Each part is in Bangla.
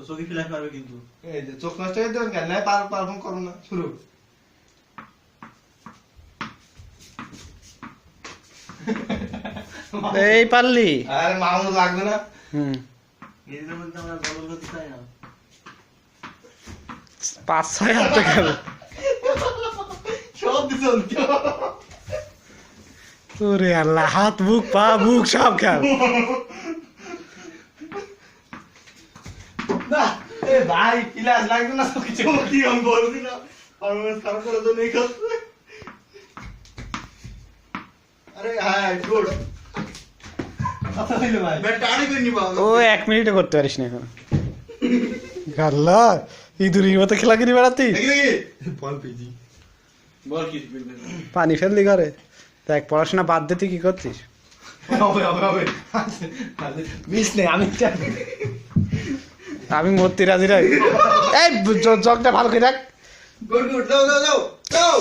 চোখে ফিলাই পারবে কিন্তু এই যে চোখ নষ্ট হয়ে দেবেন কেন পারফর্ম করো না শুরু এই পারলি আরে মামুন লাগবে না এদের মধ্যে আমরা গল্প করতে চাই না 5-6 হাত গেল সব দিছেন ওরে আল্লাহ হাত মুখ পা মুখ সব খেল না এ ভাই ইলাজ লাগবে না তো কিছু কি আমি বলছি না পারফরম্যান্স খারাপ করার জন্য এই কাজ আরে হ্যাঁ গুড কথা হইলো ভাই ব্যাট টানি করে নিবা ও 1 মিনিটে করতে পারিস না এখন গাল্লা ইঁদুরের মতো খেলা করি বেড়াতিস দেখি দেখি বল পেজি বল কি পানি ফেললি ঘরে দেখ পড়াশোনা বাদ দে তুই কি করছিস হবে মিস নেই আমি আমি মরতে রাজি রাই এই জগটা ভালো করে রাখ গুড গুড দাও দাও দাও দাও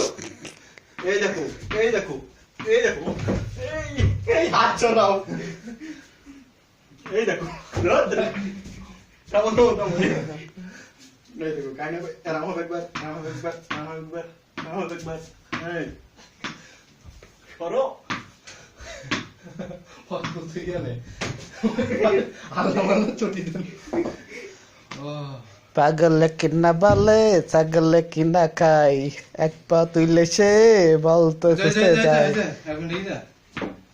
এই দেখো এই দেখো এই দেখো এই হাত চড়াও এই দেখো কেমন এই দেখো কাইনে এরাম হবে একবার এই করো তুই গেলে আল্লাহ মাল্লা চটি দেন পাগল কিনা বলে ছাগল কিনা খাই এক পা তুইলে সে বলতো খুঁজতে যায় এখন ঠিক আছে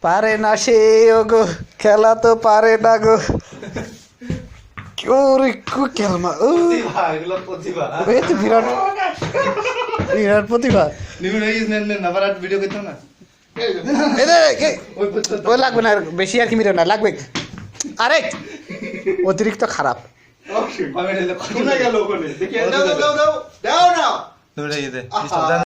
পারে না সে ওগো খেলা তো পারে না গো ওরে কু খেলমা ও প্রতিভা এগুলো প্রতিভা এই তো বিরাট বিরাট প্রতিভা নিবিড় হয়ে গেছে নেন আবার আর ভিডিও করতাম না এই রে ওই পর্যন্ত ওই লাগবে না বেশি আর কি মিরো না লাগবে আরে অতিরিক্ত খারাপ কমেন্ট এলো শোনা গেল ওখানে দেখি দাও দাও দাও দাও না দৌড়ে যেতে